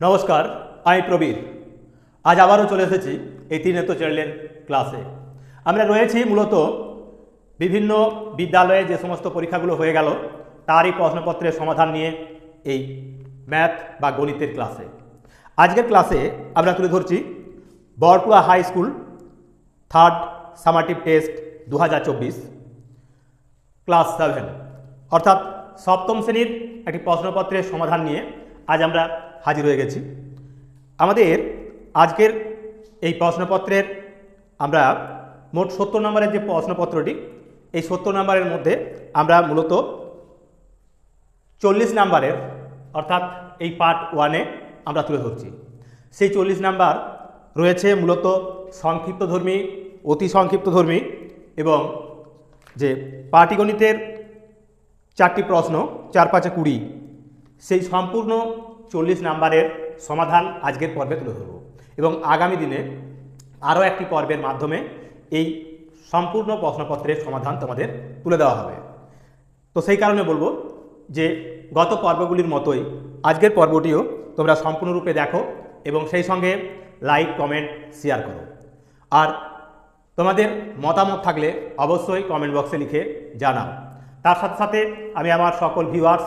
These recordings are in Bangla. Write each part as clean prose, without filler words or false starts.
নমস্কার, আমি প্রবীর। আজ আবারও চলে এসেছি এই ত্রিনেত্র চ্যানেলের ক্লাসে। আমরা রয়েছি মূলত বিভিন্ন বিদ্যালয়ে যে সমস্ত পরীক্ষাগুলো হয়ে গেল তারই প্রশ্নপত্রের সমাধান নিয়ে এই ম্যাথ বা গণিতের ক্লাসে। আজকের ক্লাসে আমরা তুলে ধরছি Barapura high school third summative test 2024 class 7 অর্থাৎ সপ্তম শ্রেণীর একটি প্রশ্নপত্রের সমাধান নিয়ে আজ আমরা হাজির হয়ে গেছি। আমাদের আজকের এই প্রশ্নপত্রের আমরা মোট 70 নম্বরের যে প্রশ্নপত্রটি, এই 70 নম্বরের মধ্যে আমরা মূলত 40 নম্বরের অর্থাৎ এই পার্ট 1-এ আমরা তুলে ধরছি। সেই 40 নম্বর রয়েছে মূলত সংক্ষিপ্তধর্মী, অতি সংক্ষিপ্তধর্মী এবং যে পাটিগণিতের 4টি প্রশ্ন 4×5=20, সেই সম্পূর্ণ 40 নম্বরের সমাধান আজকের পর্বে তুলে ধরব এবং আগামী দিনে আরও একটি পর্বের মাধ্যমে এই সম্পূর্ণ প্রশ্নপত্রের সমাধান তোমাদের তুলে দেওয়া হবে। তো সেই কারণে বলবো যে গত পর্বগুলির মতোই আজকের পর্বটিও তোমরা সম্পূর্ণরূপে দেখো এবং সেই সঙ্গে লাইক, কমেন্ট, শেয়ার করো। আর তোমাদের মতামত থাকলে অবশ্যই কমেন্ট বক্সে লিখে জানাও। তার সাথে সাথে আমি আমার সকল ভিউয়ার্স,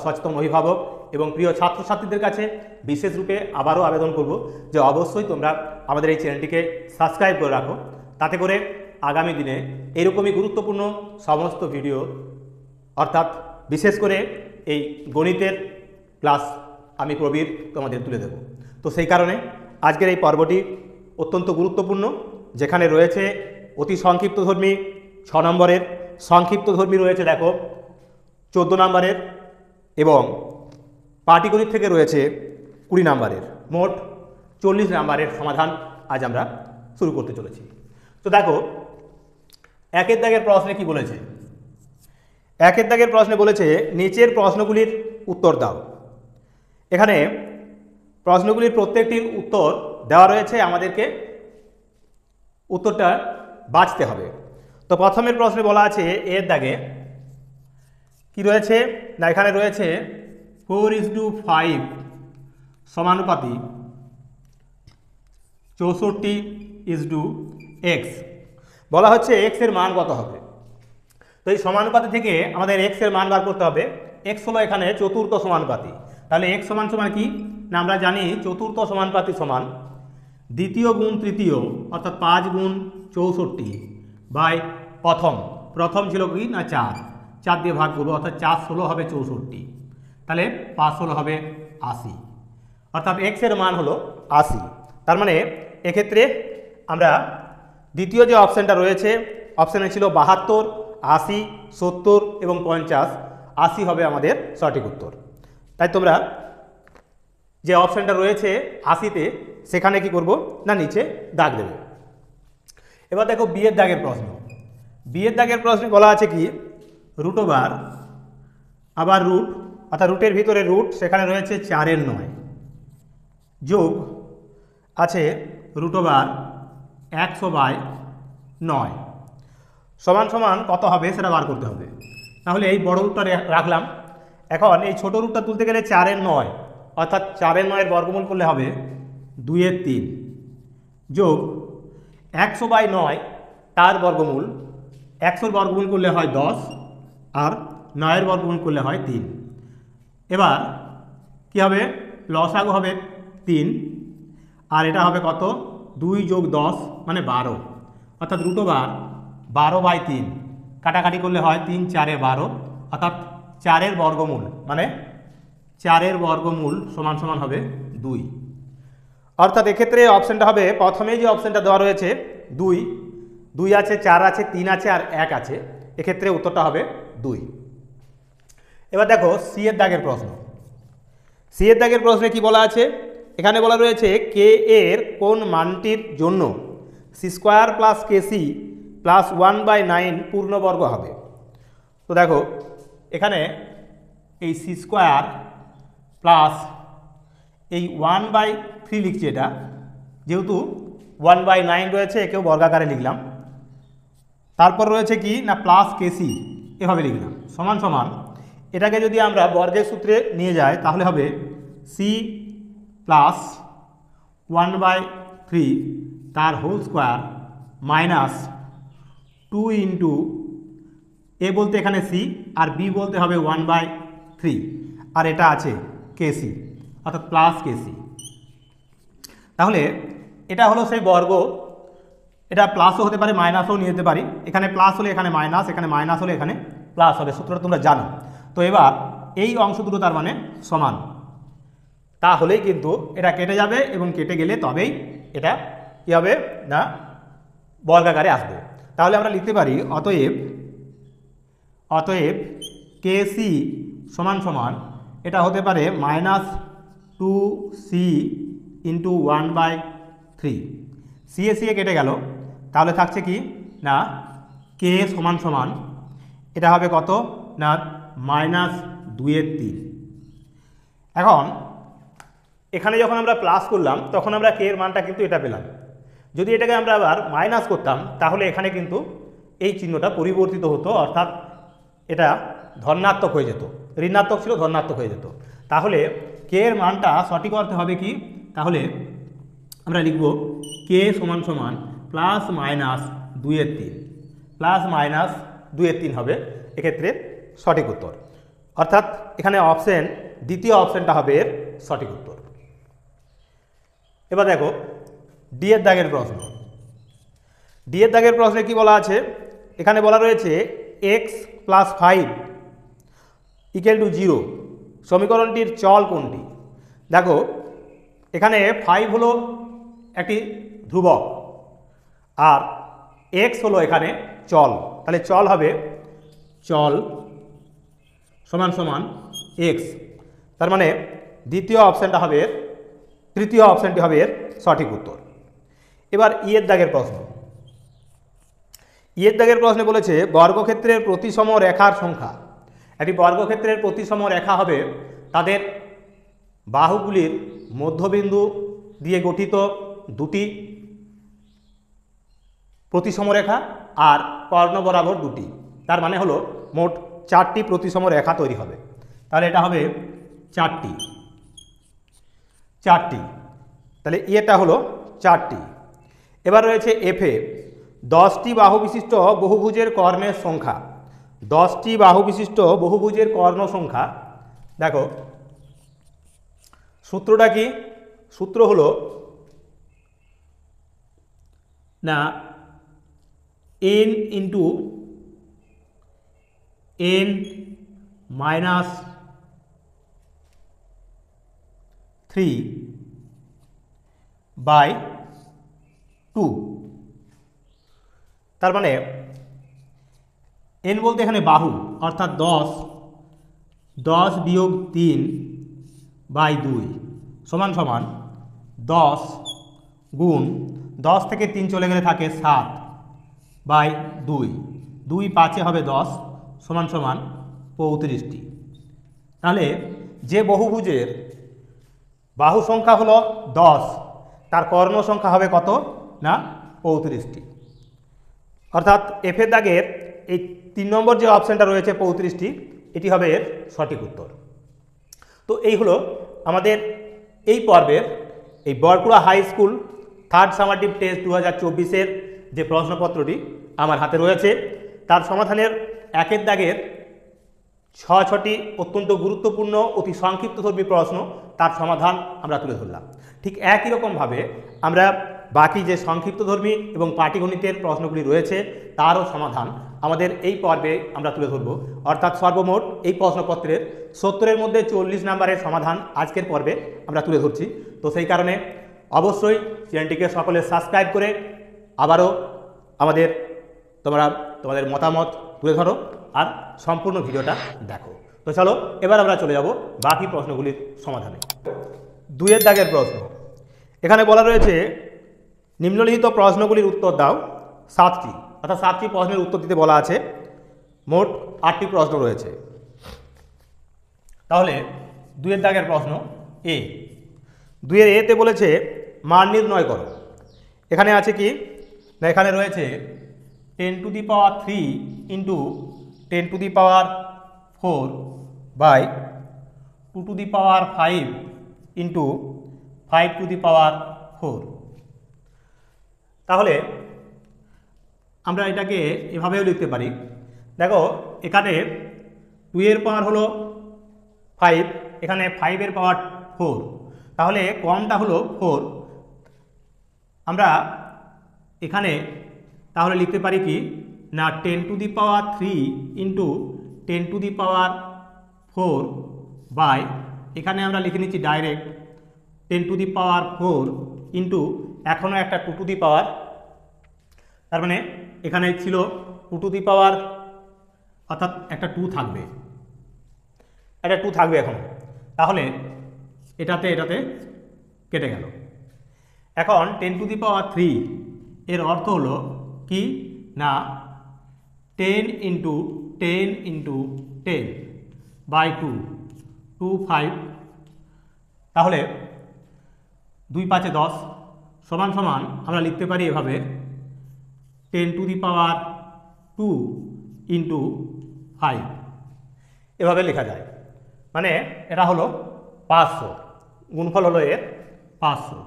সচেতন অভিভাবক এবং প্রিয় ছাত্রছাত্রীদের কাছে বিশেষ রূপে আবারও আবেদন করব যে অবশ্যই তোমরা আমাদের এই চ্যানেলটিকে সাবস্ক্রাইব করে রাখো, তাতে করে আগামী দিনে এরকমই গুরুত্বপূর্ণ সমস্ত ভিডিও অর্থাৎ বিশেষ করে এই গণিতের ক্লাস আমি প্রবীর তোমাদের তুলে দেব। তো সেই কারণে আজকের এই পর্বটি অত্যন্ত গুরুত্বপূর্ণ, যেখানে রয়েছে অতি সংক্ষিপ্তধর্মী 6 নম্বরের, সংক্ষিপ্তধর্মী রয়েছে দেখো 14 নম্বরের এবং পাটিগণিত থেকে রয়েছে 20 নম্বরের। মোট 40 নম্বরের সমাধান আজ আমরা শুরু করতে চলেছি। তো দেখো, একের দাগের প্রশ্নে কি বলেছে? একের দাগের প্রশ্নে বলেছে নিচের প্রশ্নগুলির উত্তর দাও। এখানে প্রশ্নগুলির প্রত্যেকটির উত্তর দেওয়া রয়েছে, আমাদেরকে উত্তরটা বাছতে হবে। তো প্রথমের প্রশ্নে বলা আছে এর দাগে কি রয়েছে না, এখানে রয়েছে 4:5 সমানুপাতি 64:x। বলা হচ্ছে x এর মান কত হবে। তো এই সমানুপাতি থেকে আমাদের x এর মান বার করতে হবে। x হলো এখানে চতুর্থ সমানুপাতি, তাহলে x সমান সমান কি না, আমরা জানি চতুর্থ সমানুপাতি সমান দ্বিতীয় গুণ তৃতীয় অর্থাৎ 5×64 প্রথম ছিল কি না 4 দিয়ে ভাগ করবো অর্থাৎ 4×16 হবে 64, তাহলে 5×16 হবে 80, অর্থাৎ x এর মান হলো 80। তার মানে এক্ষেত্রে আমরা দ্বিতীয় যে অপশানটা রয়েছে, অপশানে ছিল 72, 80, 70 এবং 50, 80 হবে আমাদের সঠিক উত্তর। তাই তোমরা যে অপশানটা রয়েছে 80-তে, সেখানে কি করব না নিচে দাগ দেবে। এবার দেখো বিয়ের দাগের প্রশ্ন। বিয়ের দাগের প্রশ্নে বলা আছে কি √, আবার রুট অর্থাৎ রুটের ভিতরে রুট, সেখানে রয়েছে 4/9 যোগ আছে √100/9 সমান সমান কত হবে সেটা বার করতে হবে। তাহলে এই বড় রুটটা রাখলাম। এখন এই ছোট রুটটা তুলতে গেলে 4/9 অর্থাৎ 4/9 বর্গমূল করলে হবে 2/3 যোগ 100/9 তার বর্গমূল, 100-র বর্গমূল করলে হয় 10 আর 9-এর বর্গমূল করলে হয় 3। এবার কি হবে, লসাগু হবে 3 আর এটা হবে কত 2 যোগ 10 মানে 12 অর্থাৎ √12/3 কাটাকাটি করলে হয় 3×4=12 অর্থাৎ 4-এর বর্গমূল মানে 4-এর বর্গমূল সমান সমান হবে 2। অর্থাৎ এক্ষেত্রে অপশানটা হবে প্রথমেই যে অপশানটা দেওয়া রয়েছে 2 আছে, 4 আছে, 3 আছে আর 1 আছে, এক্ষেত্রে উত্তরটা হবে 2। এবার দেখো সি এর দাগের প্রশ্ন। সি এর দাগের প্রশ্নে কি বলা আছে, এখানে বলা রয়েছে কে এর কোন মানটির জন্য c² + kc + 1/9 পূর্ণবর্গ হবে। তো দেখো এখানে এই c² প্লাস এই 1/3 লিখছি, এটা যেহেতু 1/9 রয়েছে একেও বর্গাকারে লিখলাম, তারপর রয়েছে কি না প্লাস কেসি এভাবে লিখলাম সমান সমান, এটাকে যদি আমরা বর্গের সূত্রে নিয়ে যাই তাহলে হবে c প্লাস 1/3 তার হোল স্কোয়ার মাইনাস 2 ইন্টু এ বলতে এখানে সি আর বি বলতে হবে 1/3 আর এটা আছে কেসি অর্থাৎ প্লাস কেসি। তাহলে এটা হলো সেই বর্গ, এটা প্লাসও হতে পারে মাইনাসও নিয়ে যেতে পারি, এখানে প্লাস হলে এখানে মাইনাস, এখানে মাইনাস হলে এখানে প্লাস হবে, সূত্রটা তোমরা জানো। তো এবার এই অংশ দুটো তার মানে সমান, তাহলেই কিন্তু এটা কেটে যাবে এবং কেটে গেলে তবেই এটা কী হবে না বর্গাকারে আসবে। তাহলে আমরা লিখতে পারি অতএব কেসি সমান সমান এটা হতে পারে -2c ইন্টু 1/3, সি এ কেটে গেল, তাহলে থাকছে কি না কে সমান সমান এটা হবে কত না -2/3। এখন এখানে যখন আমরা প্লাস করলাম তখন আমরা কে এর মানটা কিন্তু এটা পেলাম, যদি এটাকে আমরা আবার মাইনাস করতাম তাহলে এখানে কিন্তু এই চিহ্নটা পরিবর্তিত হতো, অর্থাৎ এটা ধনাত্মক হয়ে যেত, ঋণাত্মক ছিল ধনাত্মক হয়ে যেত। তাহলে কে এর মানটা সঠিক করতে হবে কি, তাহলে আমরা লিখব কে সমান সমান +-2/3 হবে এক্ষেত্রে সঠিক উত্তর, অর্থাৎ এখানে অপশন দ্বিতীয় অপশনটা হবে এর সঠিক উত্তর। এবার দেখো ডি এর দাগের প্রশ্ন। ডি এর দাগের প্রশ্নে কি বলা আছে, এখানে বলা রয়েছে x + 5 = 0 সমীকরণটির চল কোনটি। দেখো এখানে 5 হলো একটি ধ্রুবক আর x হলো এখানে চল, তাহলে চল হবে চল সমান সমান x, তার মানে দ্বিতীয় অপশনটা হবে তৃতীয় অপশনটি হবে এর সঠিক উত্তর। এবার ই এর দাগের প্রশ্ন। ই এর দাগের প্রশ্নে বলেছে বর্গক্ষেত্রের প্রতিসম রেখার সংখ্যা। একটি বর্গক্ষেত্রের প্রতিসম রেখা হবে তাদের বাহুগুলির মধ্যবিন্দু দিয়ে গঠিত দুটি প্রতিসম রেখা আর কর্ণ বরাবর দুটি, তার মানে হলো মোট 4টি প্রতিসম রেখা তৈরি হবে। তাহলে এটা হবে 4টি, তাহলে এটা হলো 4টি। এবার রয়েছে এফে 10টি বাহু বিশিষ্ট বহুভুজের কর্ণের সংখ্যা। 10টি বাহু বিশিষ্ট বহুভুজের কর্ণ সংখ্যা, দেখো সূত্রটা কি, সূত্র হলো না n ইন্টু n মাইনাস 3/2, তার মানে n বলতে এখানে বাহু অর্থাৎ 10 বিয়োগ 3/2 সমান সমান 10 গুণ 10 থেকে 3 চলে গেলে থাকে 7/2, 2 5 হবে 10 সমান সমান 35টি। তাহলে যে বহুভুজের বাহু সংখ্যা হলো 10 তার কর্ণ সংখ্যা হবে কত না 35টি, অর্থাৎ এফের দাগের এই 3 নম্বর যে অপশানটা রয়েছে 35টি, এটি হবে এর সঠিক উত্তর। তো এই হলো আমাদের এই পর্বের এই বরকুড়া high school 3rd summative test 2024-এর যে প্রশ্নপত্রটি আমার হাতে রয়েছে তার সমাধানের একের দাগের 6টি অত্যন্ত গুরুত্বপূর্ণ অতি সংক্ষিপ্তধর্মী প্রশ্ন, তার সমাধান আমরা তুলে ধরলাম। ঠিক একই রকমভাবে আমরা বাকি যে সংক্ষিপ্তধর্মী এবং পাটিগণিতের প্রশ্নগুলি রয়েছে তারও সমাধান আমাদের এই পর্বে আমরা তুলে ধরব, অর্থাৎ সর্বমোট এই প্রশ্নপত্রের 70-এর মধ্যে 40 নম্বরের সমাধান আজকের পর্বে আমরা তুলে ধরছি। তো সেই কারণে অবশ্যই চ্যানেলটিকে সকলে সাবস্ক্রাইব করে আবারও তোমাদের মতামত তুলে ধরো আর সম্পূর্ণ ভিডিওটা দেখো। তো চলো এবার আমরা চলে যাব বাকি প্রশ্নগুলির সমাধানে। 2-এর দাগের প্রশ্ন, এখানে বলা রয়েছে নিম্নলিখিত প্রশ্নগুলির উত্তর দাও 7টি, অর্থাৎ 7টি প্রশ্নের উত্তর দিতে বলা আছে, মোট 8টি প্রশ্ন রয়েছে। তাহলে 2-এর দাগের প্রশ্ন এ, 2-এর এতে বলেছে মান নির্ণয় করো। এখানে আছে কি না, এখানে রয়েছে 10⁻³ ইন্টু 10⁻⁴/2⁵ ইন্টু 5⁴। তাহলে আমরা এটাকে এভাবেও লিখতে পারি। দেখো এখানে 2 এর পাওয়ার হলো 5, এখানে 5 এর পাওয়ার 4, তাহলে কমটা হলো 4। আমরা এখানে তাহলে লিখতে পারি কি না 10⁻³ ইন্টু 10⁴ বাই, এখানে আমরা লিখে নিচ্ছি ডাইরেক্ট 10⁴ ইন্টু এখনও একটা 2⁻, তার মানে এখানে ছিল 2⁻, অর্থাৎ একটা 2 থাকবে, একটা 2 থাকবে এখন। তাহলে এটাতে কেটে গেল। এখন 10⁻³ এর অর্থ হলো কি না 10 ইন্টু 10 ইন্টু 10 বাই 2, 25। তাহলে 2 × 5 = 10 সমান সমান আমরা লিখতে পারি এভাবে 10⁻² ইন্টু 5, এভাবে লেখা যায়। মানে এটা হলো 500, গুণফল হলো এর 500,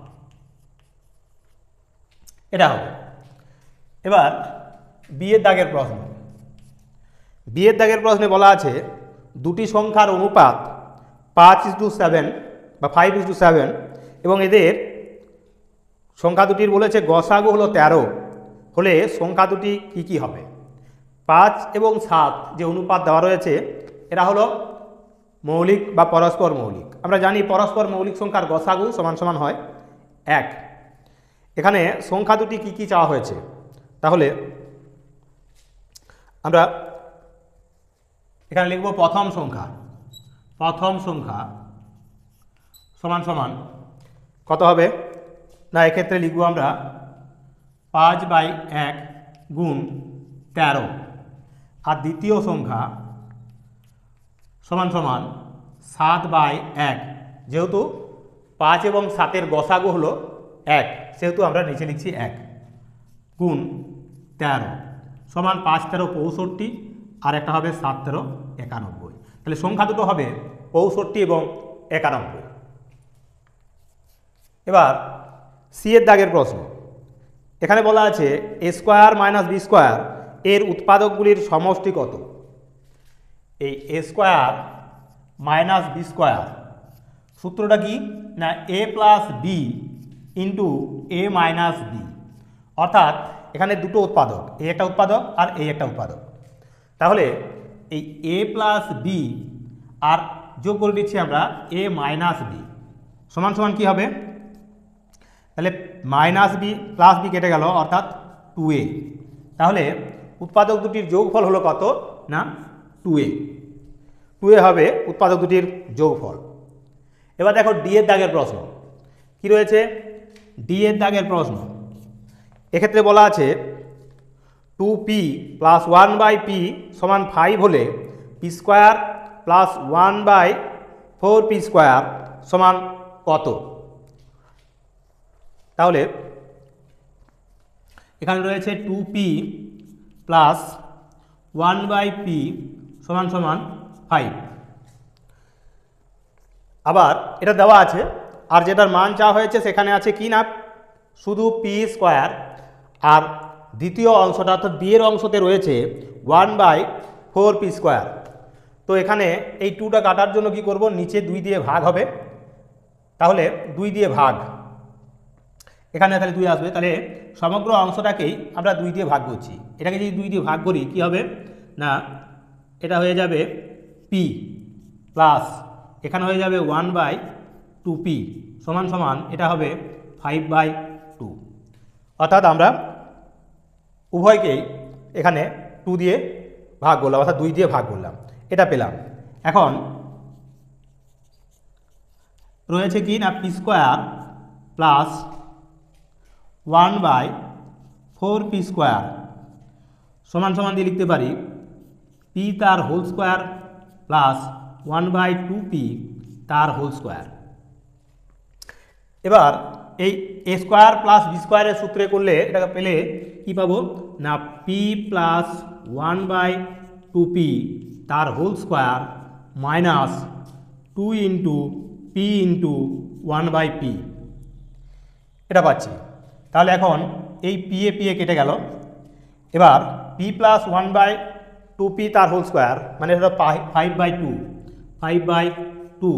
এটা হবে। এবার বিয়ের দাগের প্রশ্ন। বিয়ের দাগের প্রশ্নে বলা আছে দুটি সংখ্যার অনুপাত 5:7 বা 5:7 এবং এদের সংখ্যা দুটির বলেছে গসাগু হলো 13, হলে সংখ্যা দুটি কী কী হবে। 5 এবং 7 যে অনুপাত দেওয়া রয়েছে এরা হলো মৌলিক বা পরস্পর মৌলিক। আমরা জানি পরস্পর মৌলিক সংখ্যার গসাগু সমান সমান হয় 1। এখানে সংখ্যা দুটি কী কী চাওয়া হয়েছে, তাহলে আমরা এখানে লিখব প্রথম সংখ্যা সমান সমান কত হবে না, এক্ষেত্রে লিখব আমরা 5/1 গুণ 13, আর দ্বিতীয় সংখ্যা সমান সমান 7/1, যেহেতু 5 এবং 7-এর গসাগু হলো 1 সেহেতু আমরা নিচে লিখছি 1 গুণ 13 সমান 5×13 = 65, আর একটা হবে 7×13 = 91। তাহলে সংখ্যা দুটো হবে 65 এবং 91। এবার সি এর দাগের প্রশ্ন। এখানে বলা আছে a² - b² এর উৎপাদকগুলির সমষ্টি কত। এই a² - b² সূত্রটা কি না a + b into a - b, অর্থাৎ এখানে দুটো উৎপাদক, এ একটা উৎপাদক আর এই একটা উৎপাদক। তাহলে এই a + b আর যোগ করে দিচ্ছি আমরা a - b সমান সমান কী হবে, তাহলে -b + b কেটে গেল অর্থাৎ 2a। তাহলে উৎপাদক দুটির যোগফল হলো কত না 2a হবে উৎপাদক দুটির যোগফল। এবার দেখো ডি এর দাগের প্রশ্ন কি রয়েছে। ডি এর দাগের প্রশ্ন এক্ষেত্রে বলা আছে 2p + 1/p = 5 হলে p² + 1/4p² সমান কত। তাহলে এখানে রয়েছে 2p + 1/p সমান সমান 5। আবার এটা দেওয়া আছে, আর যেটার মান চাওয়া হয়েছে সেখানে আছে কি না শুধু p², আর দ্বিতীয় অংশটা অর্থাৎ বি এর অংশতে রয়েছে 1/4p²। তো এখানে এই 2টা কাটার জন্য কি করব, নিচে 2 দিয়ে ভাগ হবে, তাহলে 2 দিয়ে ভাগ, এখানে তাহলে 2 আসবে, তাহলে সমগ্র অংশটাকেই আমরা 2 দিয়ে ভাগ করছি। এটাকে যদি 2 দিয়ে ভাগ করি কি হবে না এটা হয়ে যাবে p প্লাস এখানে হয়ে যাবে 1/2p সমান সমান এটা হবে 5/2, অর্থাৎ আমরা উভয়কেই এখানে 2 দিয়ে ভাগ করলাম, অর্থাৎ 2 দিয়ে ভাগ করলাম, এটা পেলাম। এখন রয়েছে কি না p² প্লাস 1/4p² সমান সমান দিয়ে লিখতে পারি p তার হোল স্কোয়ার প্লাস 1/2p তার হোল স্কোয়ার। এবার এই a² + b² এর সূত্রে করলে এটাকে পেলে কি পাবো না p + 1/2p তার whole square minus 2 × p × 1/p এটা পাচ্ছি। তাহলে এখন এই পি এ কেটে গেল। এবার পি প্লাস 1/2p তার হোল স্কোয়ার, মানে এটা 5/2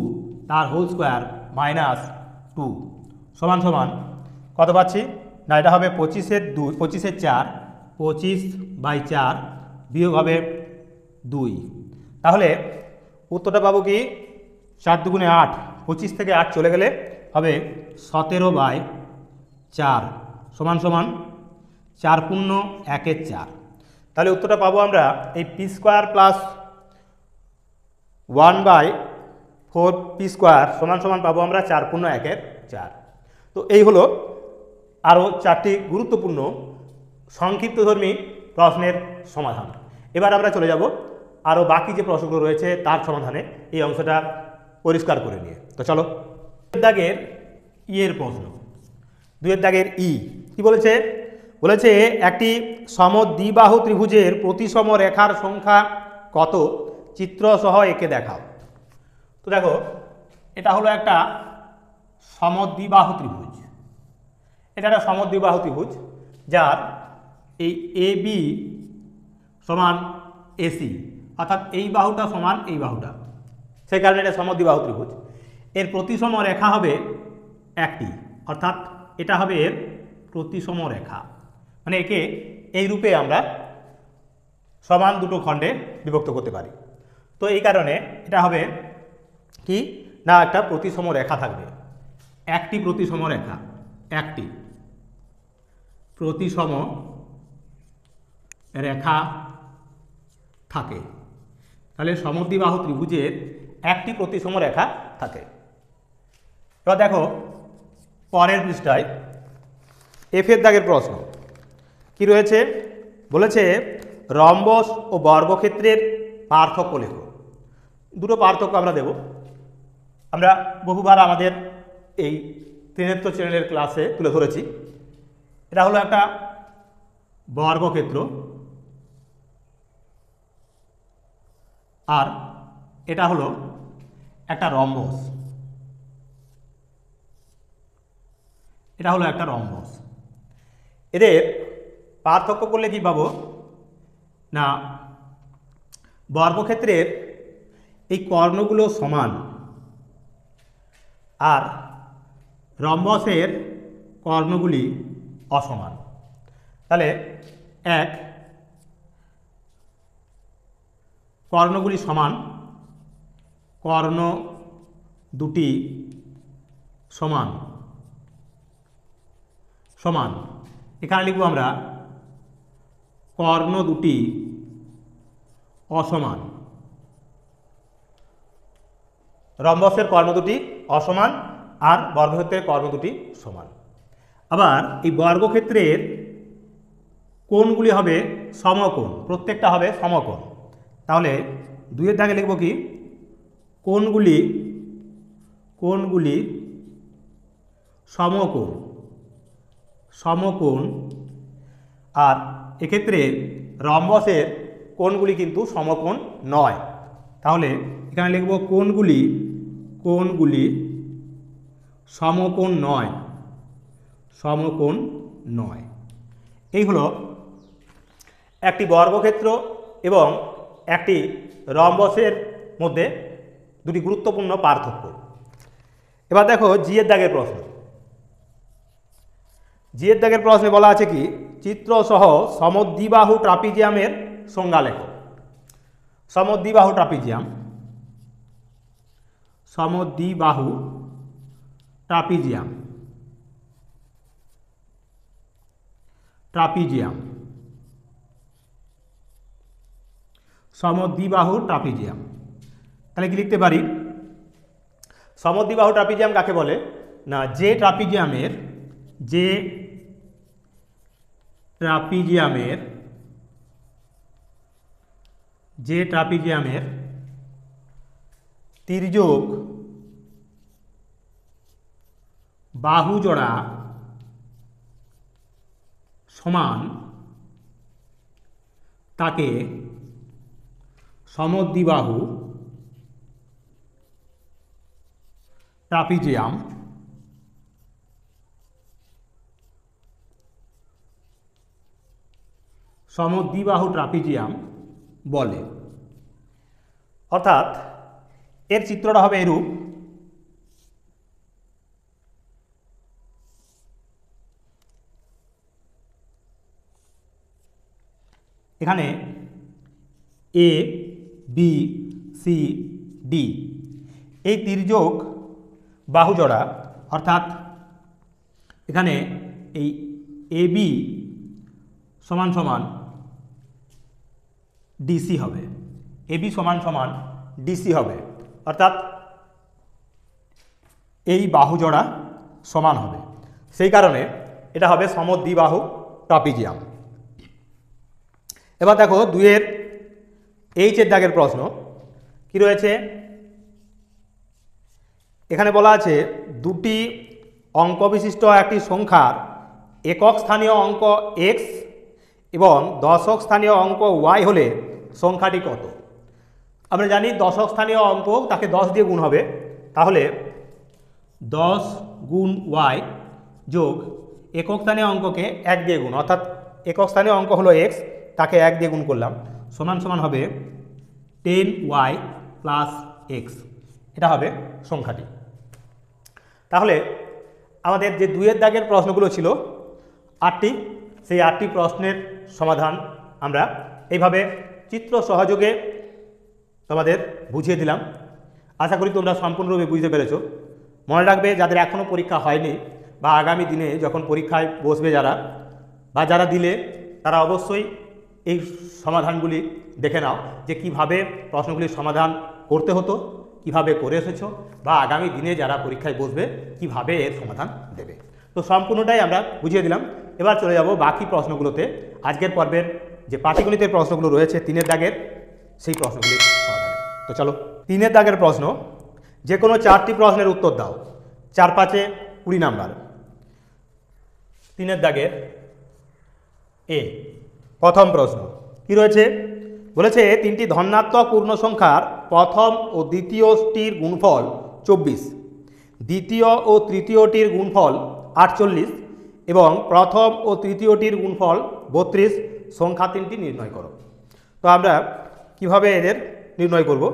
তার হোল স্কোয়ার মাইনাস 2 সমান সমান কত পাচ্ছি না, এটা হবে 25/4, 25/4 বিয়োগ হবে 2। তাহলে উত্তরটা পাবো কি 4 দুগুণে 8, 25 থেকে 8 চলে গেলে হবে 17/4 সমান সমান 4 পূর্ণ 1/4। তাহলে উত্তরটা পাবো আমরা এই পি স্কোয়ার প্লাস 1/4p² সমান সমান পাবো আমরা 4 পূর্ণ 1/4। তো এই হলো আরও 4টি গুরুত্বপূর্ণ সংক্ষিপ্তধর্মী প্রশ্নের সমাধান। এবার আমরা চলে যাব আরও বাকি যে প্রশ্নগুলো রয়েছে তার সমাধানে, এই অংশটা পরিষ্কার করে নিয়ে। তো চলো, 2 দাগের এর প্রশ্ন। 2 দাগের কি বলেছে? বলেছে একটি সমদ্বিবাহু ত্রিভুজের প্রতিসম রেখার সংখ্যা কত, চিত্র সহ একে দেখাও। তো দেখো, এটা হলো একটা সমদ্বিবাহু ত্রিভুজ। এটা একটা সমদ্বিবাহু ত্রিভুজ যার এই এ বি সমান এসি, অর্থাৎ এই বাহুটা সমান এই বাহুটা, সেই কারণে এটা সমদ্বিবাহু ত্রিভুজ। এর প্রতিসম রেখা হবে একটি, অর্থাৎ এটা হবে এর প্রতিসম রেখা, মানে একে এই রূপে আমরা সমান দুটো খণ্ডে বিভক্ত করতে পারি। তো এই কারণে এটা হবে কি না, একটা প্রতিসম রেখা থাকবে, একটি প্রতিসম রেখা, একটি প্রতিসম রেখা থাকে। তাহলে সমদ্বিবাহু ত্রিভুজের একটি প্রতিসম রেখা থাকে। এবার দেখো পরের পৃষ্ঠায় এফের দাগের প্রশ্ন কি রয়েছে? বলেছে রম্বস ও বর্গক্ষেত্রের পার্থক্য লেখো। দুটো পার্থক্য আমরা দেব। আমরা বহুবার আমাদের এই ত্রিনেত্র চ্যানেলের ক্লাসে তুলে ধরেছি। এটা হলো একটা বর্গক্ষেত্র আর এটা হলো একটা রম্বস। এটা হলো একটা রম্বস। এদের পার্থক্য করলে কি পাবো না, বর্গক্ষেত্রের এই কর্ণগুলো সমান আর রম্বসের কর্ণগুলি অসমান। তাহলে এক, কর্ণগুলি সমান, কর্ণ দুটি সমান সমান, এখানে লিখব আমরা কর্ণ দুটি অসমান। রম্বসের কর্ণ দুটি অসমান আর বর্গক্ষেত্রের কর্ণ দুটি সমান। আবার এই বর্গক্ষেত্রের কোণগুলি হবে সমকোণ, প্রত্যেকটা হবে সমকোণ। তাহলে 2 দাগে লিখব কি, কোণগুলি সমকোণ সমকোণ, আর এক্ষেত্রে রম্বসের কোণগুলি কিন্তু সমকোণ নয়। তাহলে এখানে লিখব কোণগুলি সমকোণ নয়। এই হলো একটি বর্গক্ষেত্র এবং একটি রম্বসের মধ্যে দুটি গুরুত্বপূর্ণ পার্থক্য। এবার দেখো জিয়ের দাগের প্রশ্ন। জিয়ের দাগের প্রশ্নে বলা আছে কি, চিত্রসহ সমদ্বিবাহু ট্রাপিজিয়ামের সংজ্ঞা লেখো। সমদ্বিবাহু ট্রাপিজিয়াম, সমদ্বিবাহু ট্রাপিজিয়াম, সমদ্বিবাহু ট্রাপিজিয়াম। তাহলে কি লিখতে পারি? সমদ্বিবাহু ট্রাপিজিয়াম কাকে বলে না, যে ট্রাপিজিয়ামের তির্যক বাহু জোড়া সমান তাকে সমদ্বিবাহু ট্রাপিজিয়াম সমদ্বিবাহু ট্রাপিজিয়াম বলে। অর্থাৎ এর চিত্রটা হবে এরূপ। এখানে এ বি সি ডি এই তির্যক বাহু জোড়া, অর্থাৎ এখানে এই এ বি সমান সমান ডিসি হবে, এ বি সমান সমান ডিসি হবে, অর্থাৎ এই বাহু জোড়া সমান হবে, সেই কারণে এটা হবে সমদ্বিবাহু ট্রাপিজিয়াম। এবার দেখো 2-এর এইচের দাগের প্রশ্ন কি রয়েছে। এখানে বলা আছে দুটি অঙ্ক বিশিষ্ট একটি সংখ্যার একক স্থানীয় অঙ্ক x এবং দশক স্থানীয় অঙ্ক y হলে সংখ্যাটি কত। আমরা জানি দশক স্থানীয় অঙ্ক তাকে 10 দিয়ে গুণ হবে, তাহলে 10 গুণ y যোগ একক স্থানীয় অঙ্ককে 1 দিয়ে গুণ, অর্থাৎ একক স্থানীয় অঙ্ক হলো x, তাকে 1 দিয়ে গুণ করলাম, সমান সমান হবে 10y প্লাস x। এটা হবে সংখ্যাটি। তাহলে আমাদের যে 2-এর দাগের প্রশ্নগুলো ছিল 8টি, সেই 8টি প্রশ্নের সমাধান আমরা এইভাবে চিত্র সহযোগে তোমাদের বুঝিয়ে দিলাম। আশা করি তোমরা সম্পূর্ণরূপে বুঝতে পেরেছো। মনে রাখবে, যাদের এখনও পরীক্ষা হয়নি বা আগামী দিনে যখন পরীক্ষায় বসবে যারা বা যারা দিলে, তারা অবশ্যই এই সমাধানগুলি দেখে নাও যে কিভাবে প্রশ্নগুলির সমাধান করতে হতো, কিভাবে করে এসেছো, বা আগামী দিনে যারা পরীক্ষায় বসবে কিভাবে এর সমাধান দেবে। তো সম্পূর্ণটাই আমরা বুঝিয়ে দিলাম। এবার চলে যাব বাকি প্রশ্নগুলোতে। আজকের পর্বের যে পাটিগণিতের প্রশ্নগুলো রয়েছে 3-এর দাগের, সেই প্রশ্নগুলির সমাধানে। তো চলো 3-এর দাগের প্রশ্ন, যে কোনো 4টি প্রশ্নের উত্তর দাও। 4-5 20 নাম্বার। 3-এর দাগের এ প্রথম প্রশ্ন কি রয়েছে, বলেছে 3টি ধনাত্মক পূর্ণ সংখ্যার প্রথম ও দ্বিতীয়টির গুণফল 24, দ্বিতীয় ও তৃতীয়টির গুণফল 48 এবং প্রথম ও তৃতীয়টির গুণফল 32 সংখ্যা 3টি নির্ণয় করো। তো আমরা কিভাবে এদের নির্ণয় করব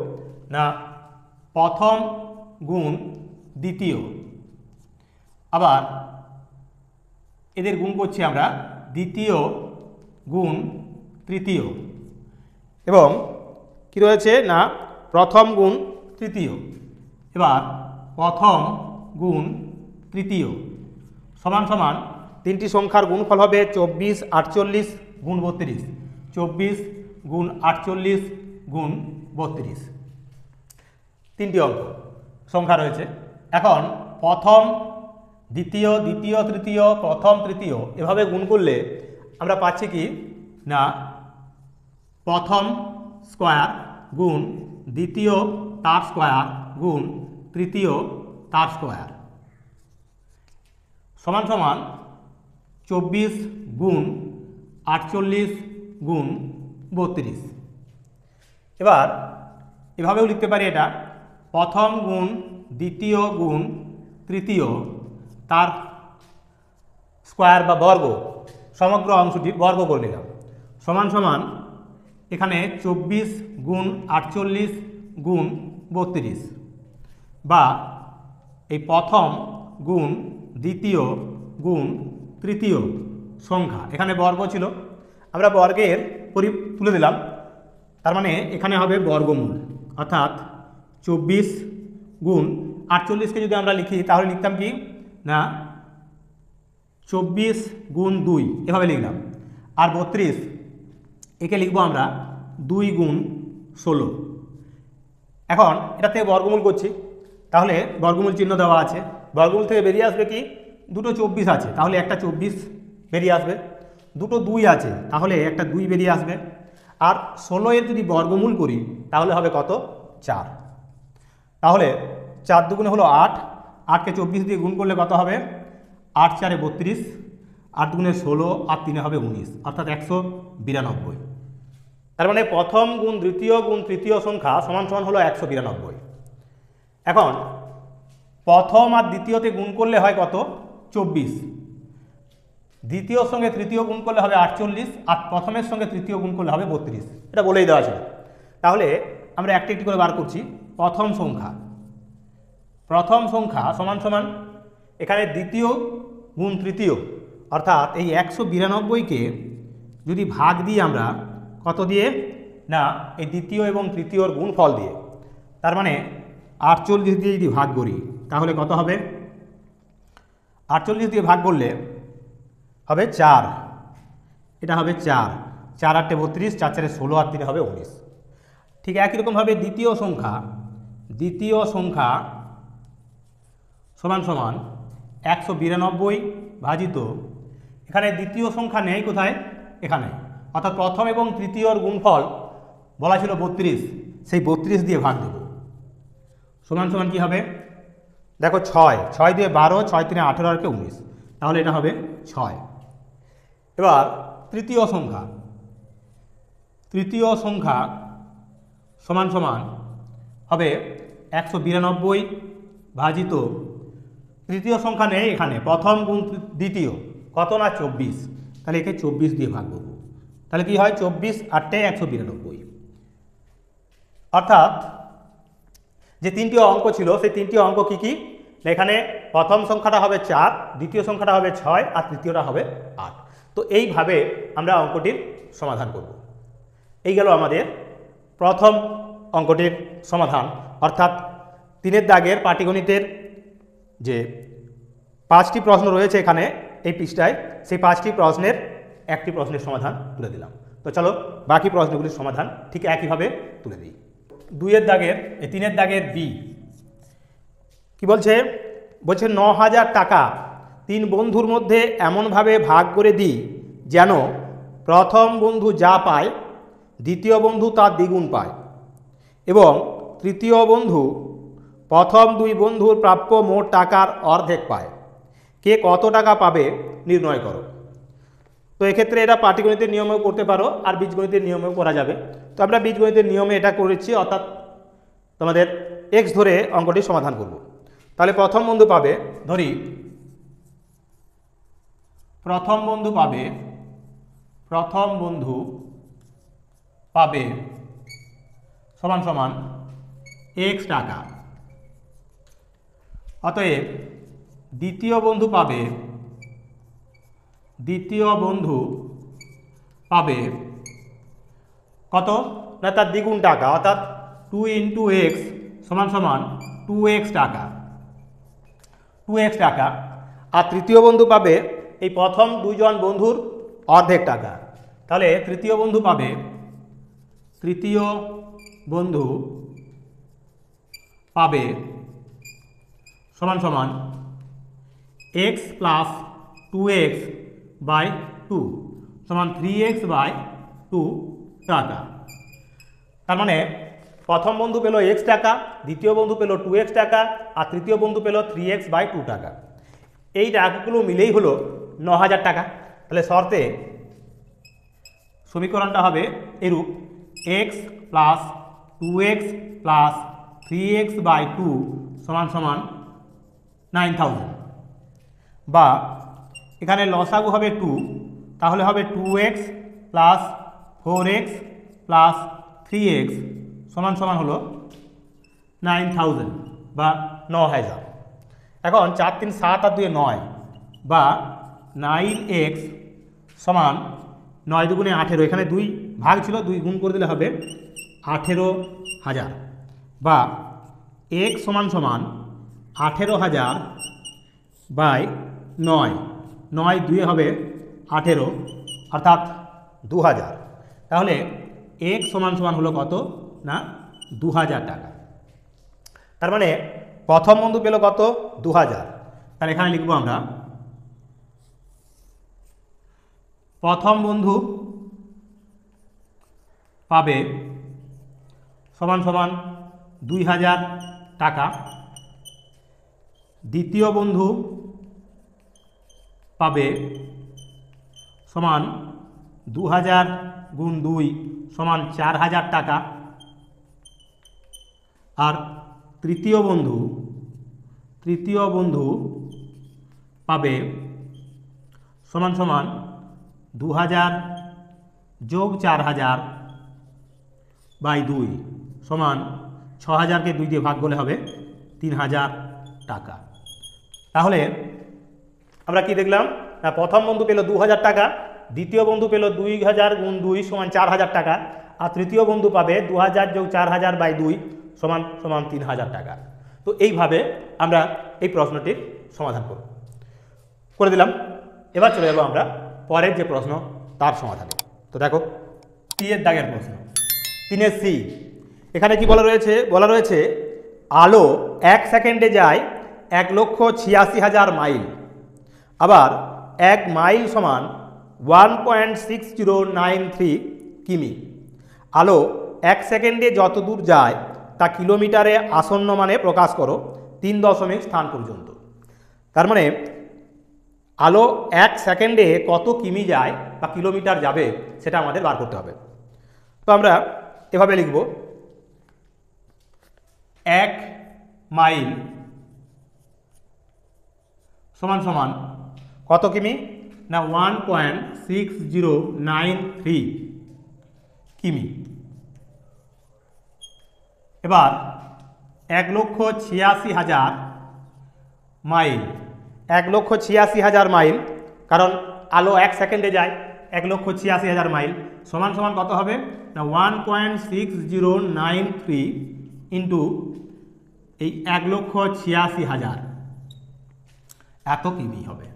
না, প্রথম গুণ দ্বিতীয়, আবার এদের গুণ করছি আমরা দ্বিতীয় গুণ তৃতীয়, এবং কি রয়েছে না প্রথম গুণ তৃতীয়। এবার প্রথম গুণ তৃতীয় সমান সমান 3টি সংখ্যার গুণফল হবে 24 48 গুণ 32, 24 গুণ 48 গুণ 32, 3টি অঙ্ক সংখ্যা রয়েছে। এখন প্রথম দ্বিতীয়, দ্বিতীয় তৃতীয়, প্রথম তৃতীয় এভাবে গুণ করলে আমরা পাচ্ছি কি না প্রথম স্কোয়ার গুণ দ্বিতীয় তার স্কোয়ার গুণ তৃতীয় তার স্কোয়ার সমান সমান 24 গুণ 48 গুণ 32। এবার এভাবেও লিখতে পারি, এটা প্রথম গুণ দ্বিতীয় গুণ তৃতীয় তার স্কোয়ার বা বর্গ, সমগ্র অংশটির বর্গ করে নিলাম, সমান সমান এখানে 24 গুণ 48 গুণ 32, বা এই প্রথম গুণ দ্বিতীয় গুণ তৃতীয় সংখ্যা, এখানে বর্গ ছিল, আমরা বর্গের তুলে দিলাম, তার মানে এখানে হবে বর্গমূল, অর্থাৎ 24 গুণ 48কে যদি আমরা লিখি তাহলে লিখতাম কি না 24 গুণ 2 এভাবে লিখলাম, আর 32 একে লিখবো আমরা 2 গুণ 16। এখন এটা থেকে বর্গমূল করছি, তাহলে বর্গমূল চিহ্ন দেওয়া আছে, বর্গমূল থেকে বেরিয়ে আসবে কি দুটো 24 আছে, তাহলে একটা 24 বেরিয়ে আসবে, দুটো 2 আছে তাহলে একটা 2 বেরিয়ে আসবে, আর 16 এর যদি বর্গমূল করি তাহলে হবে কত 4। তাহলে 4 দুগুণে হলো 8, 8কে 24 দিয়ে গুণ করলে কত হবে 8 4 32, 8 দুগুণে 16 আর 3 হবে 19, অর্থাৎ 192। তার মানে প্রথম গুণ দ্বিতীয় গুণ তৃতীয় সংখ্যা সমান সমান হলো 192। এখন প্রথম আর দ্বিতীয়তে গুণ করলে হয় কত 24, দ্বিতীয়র সঙ্গে তৃতীয় গুণ করলে হবে 48, আর প্রথমের সঙ্গে তৃতীয় গুণ করলে হবে 32। এটা বলেই দেওয়া ছিল। তাহলে আমরা একটি একটি করে বার করছি। প্রথম সংখ্যা সমান সমান এখানে দ্বিতীয় গুণ তৃতীয়, অর্থাৎ এই 192কে যদি ভাগ দিই আমরা কত দিয়ে, না এই দ্বিতীয় এবং তৃতীয়র গুণফল দিয়ে, তার মানে 48 দিয়ে যদি ভাগ করি তাহলে কত হবে, 48 দিয়ে ভাগ করলে হবে 4, এটা হবে 4, 4 8 32, 4 4 16, আর 3 হবে 19। ঠিক একই রকমভাবে দ্বিতীয় সংখ্যা সমান সমান 192 ভাজিত, এখানে দ্বিতীয় সংখ্যা নেই কোথায়, এখানে, অর্থাৎ প্রথম এবং তৃতীয়র গুণফল বলা ছিল 32, সেই 32 দিয়ে ভাগ দেব, সমান সমান কী হবে, দেখো 6 দিয়ে 12, 6 3 18 আর 19, তাহলে এটা হবে 6। এবার তৃতীয় সংখ্যা সমান সমান হবে 192 ভাজিত, তৃতীয় সংখ্যা নেই এখানে, প্রথম গুণ দ্বিতীয় কত না 24, তাহলে একে 24 দিয়ে ভাগ করব, তাহলে কি হয় 24 8 192। অর্থাৎ যে তিনটি অঙ্ক ছিল সেই তিনটি অঙ্ক কি কি, এখানে প্রথম সংখ্যাটা হবে 4, দ্বিতীয় সংখ্যাটা হবে 6, আর তৃতীয়টা হবে 8। তো এইভাবে আমরা অঙ্কটির সমাধান করব। এই গেল আমাদের প্রথম অঙ্কটির সমাধান, অর্থাৎ 3 দাগের পাটিগণিতের যে 5টি প্রশ্ন রয়েছে এখানে এই পৃষ্ঠায়, সেই 5টি প্রশ্নের একটি প্রশ্নের সমাধান তুলে দিলাম। তো চলো বাকি প্রশ্নগুলির সমাধান ঠিক একইভাবে তুলে দিই। 3 দাগের বি কি বলছে, 9000 টাকা 3 বন্ধুর মধ্যে এমনভাবে ভাগ করে দিই যেন প্রথম বন্ধু যা পায় দ্বিতীয় বন্ধু তার দ্বিগুণ পায়, এবং তৃতীয় বন্ধু প্রথম 2 বন্ধুর প্রাপ্য মোট টাকার অর্ধেক পায়। কে কত টাকা পাবে নির্ণয় করো। তো এক্ষেত্রে এটা পাটিগণিতের নিয়মেও করতে পারো, আর বীজগণিতের নিয়মেও করা যাবে। তো আমরা বীজগণিতের নিয়মে এটা করেছি, অর্থাৎ তোমাদের এক্স ধরে অঙ্কটি সমাধান করব। তাহলে প্রথম বন্ধু পাবে, ধরি প্রথম বন্ধু পাবে সমান সমান x টাকা। অতএব দ্বিতীয় বন্ধু পাবে কত না তার দ্বিগুণ টাকা, অর্থাৎ 2 × x সমান সমান 2x টাকা, আর তৃতীয় বন্ধু পাবে এই প্রথম 2 জন বন্ধুর অর্ধেক টাকা। তাহলে তৃতীয় বন্ধু পাবে সমান সমান x + 2x / 2 সমান 3x / 2 টাকা। তার মানে প্রথম বন্ধু পেল x টাকা, দ্বিতীয় বন্ধু পেল 2x টাকা, আর তৃতীয় বন্ধু পেল 3x / 2 টাকা। এই টাকাগুলো মিলেই হলো 9000 টাকা। তাহলে শর্তে সমীকরণটা হবে এরূপ, x + 2x + 3x / 2 সমান সমান 9000, বা এখানে লসাগু হবে 2, তাহলে হবে 2x + 4x + 3x সমান সমান হলো 9000 বা 9000। এখন 4 3 7 আর 2 9, বা 9x সমান 9 2 × 18, এখানে 2 ভাগ ছিল, 2 গুণ করে দিলে হবে 18000, বা x সমান সমান 18000 বাই 9, 9 2 হবে 18, অর্থাৎ 2000। তাহলে x সমান সমান হলো কত না 2000 টাকা। তার মানে প্রথম বন্ধু পেল কত 2000। তাহলে এখানে লিখবো আমরা প্রথম বন্ধু পাবে সমান সমান 2000 টাকা, দ্বিতীয় বন্ধু পাবে সমান 2000 × 2 সমান 4000 টাকা, আর তৃতীয় বন্ধু পাবে সমান সমান 2000 যোগ 4000 বাই 2 সমান 6000কে 2 দিয়ে ভাগ করলে হবে 3000 টাকা। তাহলে আমরা কি দেখলাম না, প্রথম বন্ধু পেল 2000 টাকা, দ্বিতীয় বন্ধু পেল 2000 গুণ 2 সমান 4000 টাকা, আর তৃতীয় বন্ধু পাবে 2000 যোগ 4000 বাই 2 সমান সমান 3000 টাকা। তো এইভাবে আমরা এই প্রশ্নটির সমাধান করে দিলাম। এবার চলে যাবো আমরা পরের যে প্রশ্ন তার সমাধানে। তো দেখো 3 এর দাগের প্রশ্ন, 3 সি। এখানে কি বলা রয়েছে আলো 1 সেকেন্ডে যায় 1,86,000 মাইল, আবার 1 মাইল সমান 1.6093 কিমি। আলো 1 সেকেন্ডে যত দূর যায় তা কিলোমিটারে আসন্ন মানে প্রকাশ করো 3 দশমিক স্থান পর্যন্ত। তার মানে আলো 1 সেকেন্ডে কত কিমি যায় বা কিলোমিটার যাবে সেটা আমাদের বার করতে হবে। তো আমরা এভাবে লিখব 1 মাইল সমান সমান কত কিমি না 1.6093 কিমি। এবার 1,86,000 মাইল, 1,86,000 মাইল, কারণ আলো 1 সেকেন্ডে যায় 1,86,000 মাইল সমান সমান কত হবে না 1.6093 ইন্টু এই 1,86,000 এত কিমি হবে।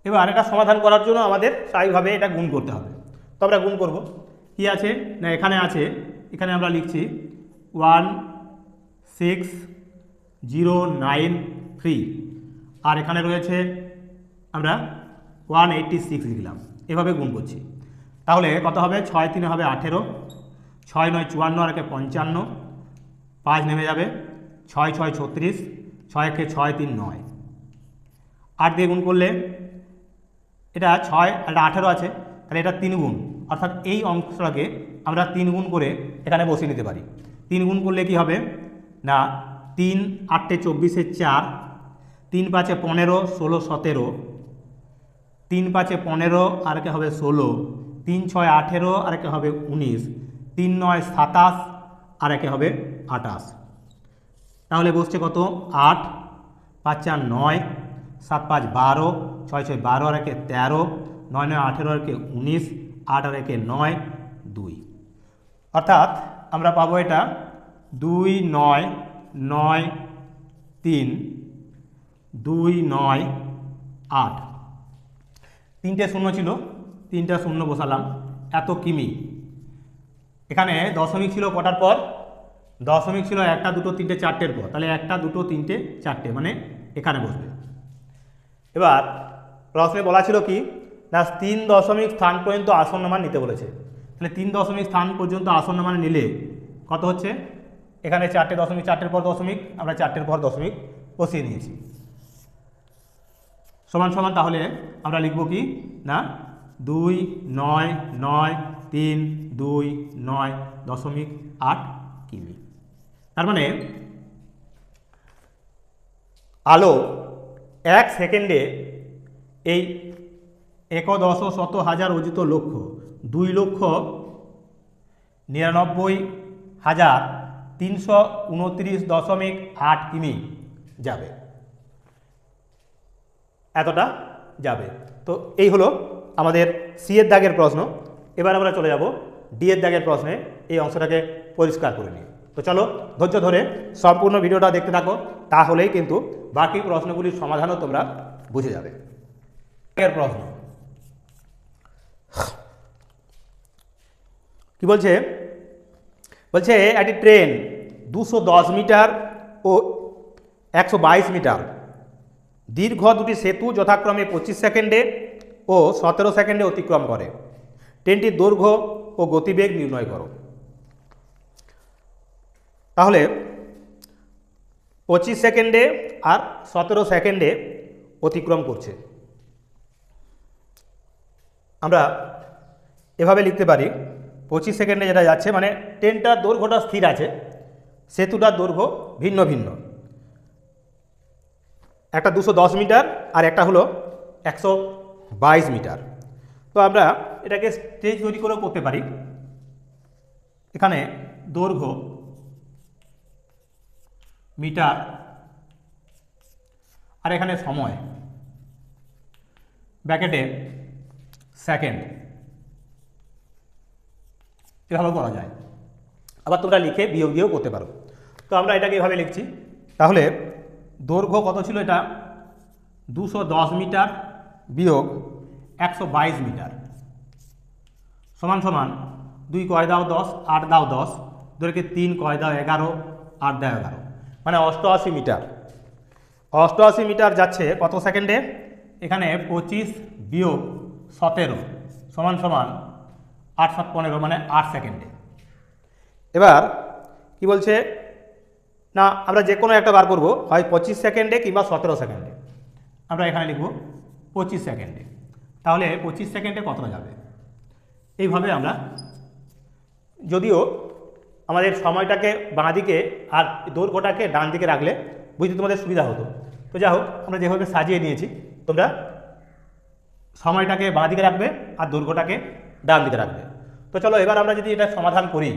এবার এটা সমাধান করার জন্য আমাদের স্বাভাবিকভাবে এটা গুণ করতে হবে। তো আমরা গুণ করব, কি আছে না এখানে আছে, এখানে আমরা লিখছি 16093 আর এখানে রয়েছে আমরা 186 লিখলাম, এভাবে গুণ করছি। তাহলে কত হবে 6 3 হবে 18, 6 9 54 আর 55, 5 নেমে যাবে, 6 6 36, 6 1 6 3 9, 8 দিয়ে গুণ করলে এটা 6 এটা 18 আছে, তাহলে এটা 3 গুণ, অর্থাৎ এই অংশটাকে আমরা 3 গুণ করে এখানে বসিয়ে নিতে পারি। 3 গুণ করলে কি হবে না 3 8 24 4, 3 5 15 16 17, 3 5 15 আর কে হবে 16, 3 6 18 আর কে হবে 19, 3 9 27 আর কে হবে 28। তাহলে বসছে কত 8 5 4 9, 7 5 12, 6 6 12 আর 13, 9 9 18 আর 19, 8 আর 9 2, অর্থাৎ আমরা পাবো এটা 2 9 9 3 2 9 8। 3টে শূন্য ছিল, 3টা শূন্য বসালাম, এত কিমি। এখানে দশমিক ছিল কটার পর, দশমিক ছিল 1 2 3 4টের পর, তাহলে 1 2 3 4টে মানে এখানে বসবে। এবার প্রশ্নে বলা ছিল কি না 3 দশমিক স্থান পর্যন্ত আসন্ন মান নিতে বলেছে, তাহলে 3 দশমিক স্থান পর্যন্ত আসন্ন মান নিলে কত হচ্ছে, এখানে 4টে দশমিক, 4টের পর দশমিক, আমরা 4টের পর দশমিক বসিয়ে নিয়েছি, সমান সমান। তাহলে আমরা লিখব কি না 2 9 9 3 2 9 দশমিক 8 কিমি। তার মানে আলো 1 সেকেন্ডে এই 1,10,100,000 অর্জিত লক্ষ 2,99,329.8 কিমি যাবে, এতটা যাবে। তো এই হলো আমাদের সি এর দাগের প্রশ্ন। এবার আমরা চলে যাব ডি এর দাগের প্রশ্নে, এই অংশটাকে পরিষ্কার করে নিই। তো চলো ধৈর্য ধরে সম্পূর্ণ ভিডিওটা দেখতে থাকো, তাহলেই কিন্তু বাকি প্রশ্নগুলির সমাধানও তোমরা বুঝে যাবে। এর প্রশ্ন কি বলছে, একটি ট্রেন 210 মিটার ও 122 মিটার দীর্ঘ দুটি সেতু যথাক্রমে 25 সেকেন্ডে ও 17 সেকেন্ডে অতিক্রম করে। ট্রেনটির দৈর্ঘ্য ও গতিবেগ নির্ণয় করো। তাহলে 25 সেকেন্ডে আর 17 সেকেন্ডে অতিক্রম করছে। আমরা এভাবে লিখতে পারি 25 সেকেন্ডে যেটা যাচ্ছে মানে ট্রেনটার দৈর্ঘ্যটা স্থির আছে, সেতুটার দৈর্ঘ্য ভিন্ন ভিন্ন, একটা 210 মিটার আর একটা হলো 122 মিটার। তো আমরা এটাকে স্টেজ তৈরি করেও করতে পারি। এখানে দৈর্ঘ্য মিটার আর এখানে সময় ব্র্যাকেটে সেকেন্ড, এভাবে করা যায়। আবার তোমরা লিখে বিয়োগ দিয়েও করতে পারো। তো আমরা এটাকে এভাবে লিখছি। তাহলে দৈর্ঘ্য কত ছিল? এটা 210 মিটার বিয়োগ 122 মিটার সমান সমান 2 কয় দাও 10, 8 দাও 10, ধরে 3 কয় দাও 11, 8 দাও 11, মানে 88 মিটার। 88 মিটার যাচ্ছে কত সেকেন্ডে? এখানে 25 বিয়োগ 17 সমান সমান 8 7 15, মানে 8 সেকেন্ডে। এবার কি বলছে না, আমরা যে কোনো একটা বার করবো, হয় 25 সেকেন্ডে কিংবা 17 সেকেন্ডে। আমরা এখানে লিখব 25 সেকেন্ডে। তাহলে 25 সেকেন্ডে কতটা যাবে? এইভাবে আমরা, যদিও আমাদের সময়টাকে বাঁ দিকে আর দৈর্ঘ্যটাকে ডান দিকে রাখলে বুঝতে তোমাদের সুবিধা হতো। তো যাই হোক, আমরা যেভাবে সাজিয়ে নিয়েছি, তোমরা সময়টাকে বাঁ দিকে রাখবে আর দৈর্ঘ্যটাকে ডান দিকে রাখবে। তো চলো এবার আমরা যদি এটা সমাধান করি,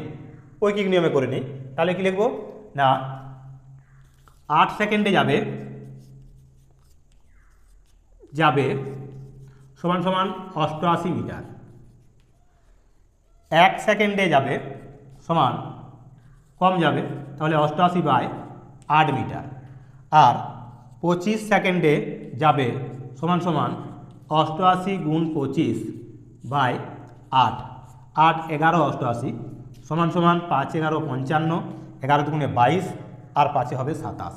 ঐকিক নিয়মে করে নিই, তাহলে কি লিখব না 8 সেকেন্ডে যাবে সমান সমান 88 মিটার। 1 সেকেন্ডে যাবে সমান কম যাবে, তাহলে 88/8 মিটার। আর 25 সেকেন্ডে যাবে সমান সমান 88 গুণ 25/8, 8 11 88 সমান সমান 5 11 55, 11 দুগুণে 22 আর 5 হবে 27,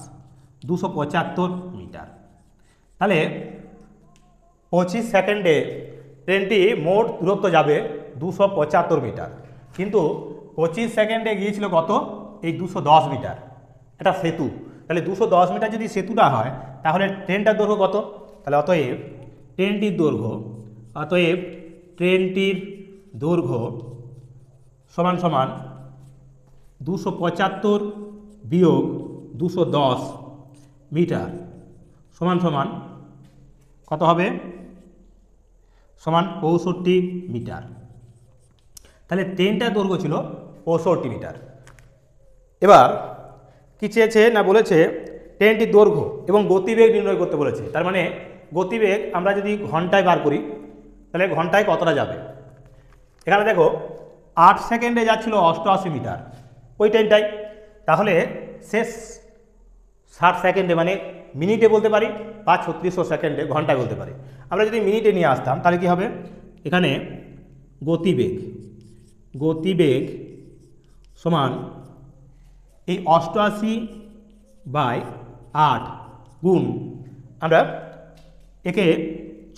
275 মিটার। তাহলে 25 সেকেন্ডে ট্রেনটি মোট দূরত্ব যাবে 275 মিটার, কিন্তু 25 সেকেন্ডে গিয়েছিল কত? এই 210 মিটার। এটা সেতু, তাহলে 210 মিটার যদি সেতুটা হয়, তাহলে ট্রেনটার দৈর্ঘ্য কত? তাহলে অতএব ট্রেনটির দৈর্ঘ্য সমান সমান 275 বিয়োগ 210 মিটার সমান সমান কত হবে? সমান 65 মিটার। তাহলে ট্রেনটার দৈর্ঘ্য ছিল 65 মিটার। এবার কি চেয়েছে না, বলেছে ট্রেনটির দৈর্ঘ্য এবং গতিবেগ নির্ণয় করতে বলেছে। তার মানে গতিবেগ আমরা যদি ঘন্টায় বার করি, তাহলে ঘন্টায় কতটা যাবে? এখানে দেখো 8 সেকেন্ডে যাচ্ছিল 88 মিটার ওই ট্রেনটাই। তাহলে শেষ 60 সেকেন্ডে, মানে মিনিটে বলতে পারি, 5/3600 সেকেন্ডে, ঘন্টায় বলতে পারি। আমরা যদি মিনিটে নিয়ে আসতাম, তাহলে কি হবে? এখানে গতিবেগ সমান এই 88/8 গুণ, আমরা একে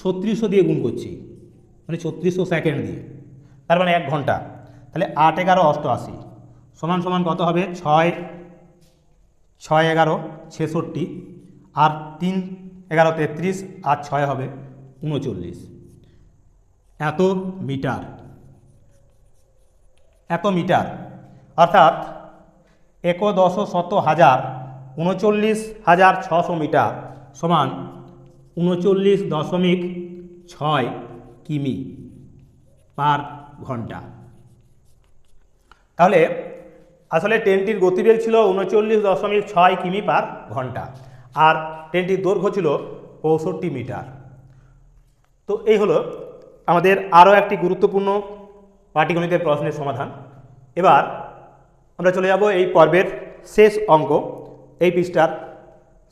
3600 দিয়ে গুণ করছি, মানে 3600 সেকেন্ড দিয়ে, তার মানে 1 ঘন্টা। তাহলে 8 11 88 সমান সমান কত হবে? 6 11 66, আর 3 11 33, আর 6 হবে 39। এত মিটার, অর্থাৎ 1,10,100,000 মিটার সমান 39.6 কিমি পার ঘন্টা। তাহলে আসলে ট্রেনটির গতিবেগ ছিল 39.6 কিমি পার ঘন্টা, আর ট্রেনটির দৈর্ঘ্য ছিল 65 মিটার। তো এই হলো আমাদের আরও একটি গুরুত্বপূর্ণ পাটিগণিতের প্রশ্নের সমাধান। এবার আমরা চলে যাব এই পর্বের শেষ অঙ্ক, এই পৃষ্ঠার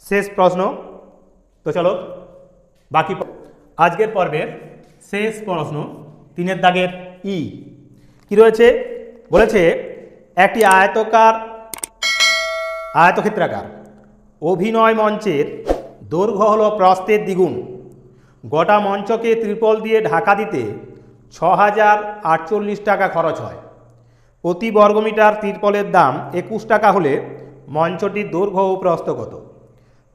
শেষ প্রশ্ন। তো চলো বাকি আজকের পর্বের শেষ প্রশ্ন 3 দাগের ই কি রয়েছে? বলেছে একটি আয়তক্ষেত্রাকার অভিনয় মঞ্চের দৈর্ঘ্য হলো প্রস্থের দ্বিগুণ, গোটা মঞ্চকে ত্রিপল দিয়ে ঢাকা দিতে 6048 টাকা খরচ হয়। প্রতি বর্গমিটার ত্রিপলের দাম 21 টাকা হলে মঞ্চটির দৈর্ঘ্য ও প্রস্থ কত?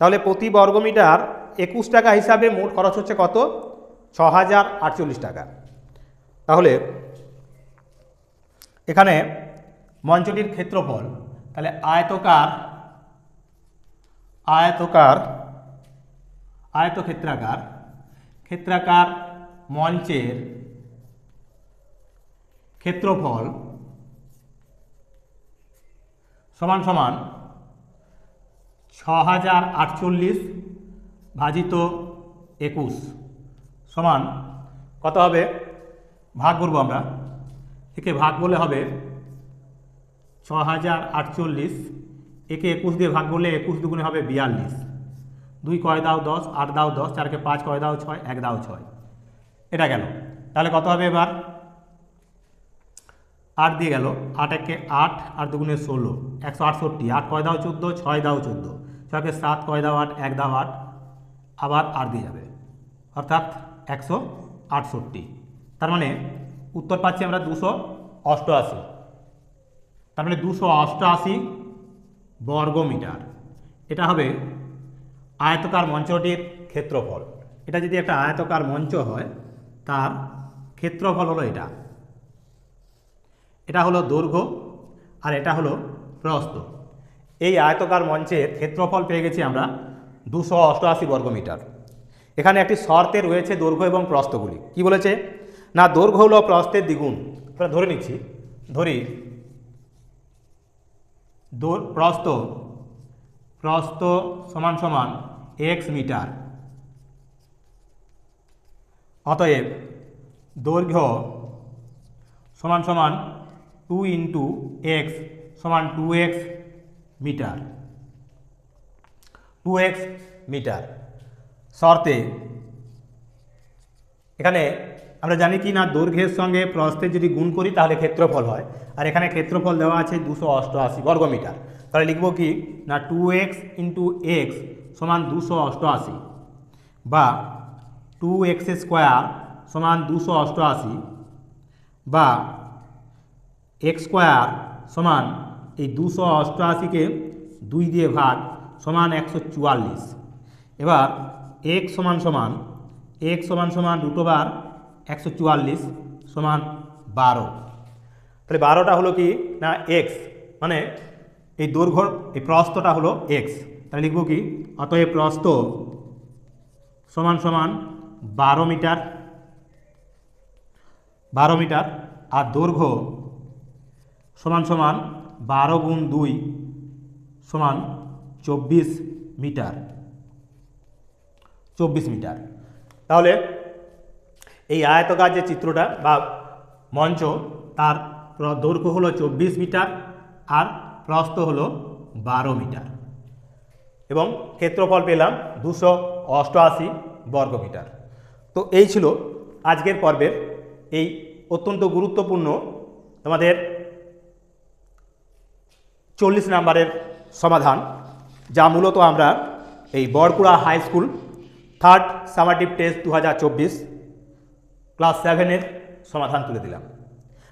তাহলে প্রতি বর্গমিটার 21 টাকা হিসাবে মোট খরচ হচ্ছে কত? 6048 টাকা। তাহলে এখানে মঞ্চটির ক্ষেত্রফল, তাহলে আয়তক্ষেত্রাকার ক্ষেত্রাকার মঞ্চের ক্ষেত্রফল সমান সমান 6048 ভাজিত 21 সমান কত হবে? ভাগ করব আমরা, একে ভাগ বলে হবে 6048, একে 21 দিয়ে ভাগ করলে 21 দুগুণে হবে 42, 2 কয় দাও 10, 8 দাও 10, 4কে 5 কয় দাও 6, 1 দাও 6, এটা গেল। তাহলে কত হবে এবার? 8 দিয়ে গেল, 8 একে 8, 8 দুগুণে 16, 168, 8 কয় দাও 14, 6 দাও 14, 6কে 7 কয় দাও 8, 1 দাও 8, আবার 8 দিয়ে যাবে, অর্থাৎ 168। তার মানে উত্তর পাচ্ছি আমরা 288। তার মানে 288 বর্গ মিটার। এটা হবে আয়তকার মঞ্চটির ক্ষেত্রফল। এটা যদি একটা আয়তকার মঞ্চ হয় তার ক্ষেত্রফল হলো এটা। এটা হলো দৈর্ঘ্য আর এটা হলো প্রস্থ। এই আয়তকার মঞ্চের ক্ষেত্রফল পেয়ে গেছি আমরা 288 বর্গমিটার। এখানে একটি শর্তে রয়েছে দৈর্ঘ্য এবং প্রস্থগুলি। কি বলেছে না, দৈর্ঘ্য হলো প্রস্থের দ্বিগুণ। আমরা ধরে নিচ্ছি, ধরি প্রস্থ সমান সমান x মিটার, অতএব দৈর্ঘ্য সমান সমান 2 ইন্টু x সমান 2x মিটার, 2x মিটার। শর্তে এখানে আমরা জানি কি না, দৈর্ঘ্যের সঙ্গে প্রস্থের যদি গুণ করি তাহলে ক্ষেত্রফল হয়, আর এখানে ক্ষেত্রফল দেওয়া আছে 288 বর্গমিটার। তাহলে লিখব কি না, 2x ইন্টু এক্স সমান 288 বা 2x স্কোয়ার সমান 288 বা x স্কোয়ার সমান এই 288কে 2 দিয়ে ভাগ সমান 144। এবার x সমান সমান √144 সমান 12। তাহলে 12টা হলো কি না x, মানে এই দৈর্ঘ্য এই প্রস্থটা হলো x। তাহলে লিখব কি, অতএব প্রস্থ সমান সমান 12 মিটার, 12 মিটার, আর দৈর্ঘ্য সমান সমান 12 গুণ 2 সমান 24 মিটার, 24 মিটার। তাহলে এই আয়তকার যে চিত্রটা বা মঞ্চ, তার দৈর্ঘ্য হলো 24 মিটার আর প্রস্থ হলো 12 মিটার এবং ক্ষেত্রফল পেলাম 288 বর্গমিটার। তো এই ছিল আজকের পর্বের এই অত্যন্ত গুরুত্বপূর্ণ তোমাদের 40 নম্বরের সমাধান, যা মূলত আমরা এই Barakura high school 3rd summative test 2024 class 7-এর সমাধান তুলে দিলাম।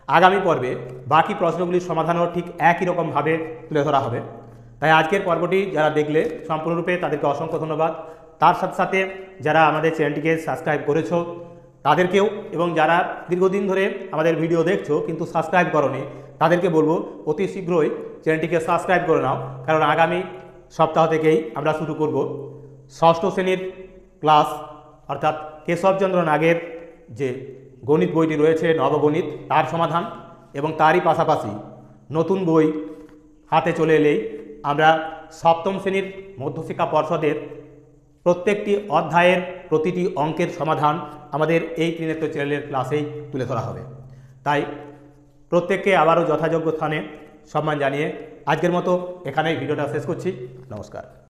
আগামী পর্বে বাকি প্রশ্নগুলির সমাধানও ঠিক একই রকমভাবে তুলে ধরা হবে। তাই আজকের পর্বটি যারা দেখলে সম্পূর্ণরূপে তাদেরকে অসংখ্য ধন্যবাদ। তার সাথে সাথে যারা আমাদের চ্যানেলটিকে সাবস্ক্রাইব করেছো তাদেরকেও, এবং যারা দীর্ঘদিন ধরে আমাদের ভিডিও দেখছো কিন্তু সাবস্ক্রাইব করোনি তাদেরকে বলবো অতি শীঘ্রই চ্যানেলটিকে সাবস্ক্রাইব করে নাও, কারণ আগামী সপ্তাহ থেকেই আমরা শুরু করব 6ষ্ঠ শ্রেণীর ক্লাস, অর্থাৎ কেশবচন্দ্র নাগের যে গণিত বইটি রয়েছে নবগণিত, তার সমাধান, এবং তারই পাশাপাশি নতুন বই হাতে চলে এলেই আমরা 7ম শ্রেণীর মধ্যশিক্ষা পর্ষদের প্রত্যেকটি অধ্যায়ের প্রতিটি অঙ্কের সমাধান আমাদের এই ত্রিনেত্র চ্যানেলের ক্লাসেই তুলে ধরা হবে। তাই প্রত্যেককে আবারও যথাযোগ্য স্থানে সম্মান জানিয়ে আজকের মতো এখানেই ভিডিওটা শেষ করছি। নমস্কার।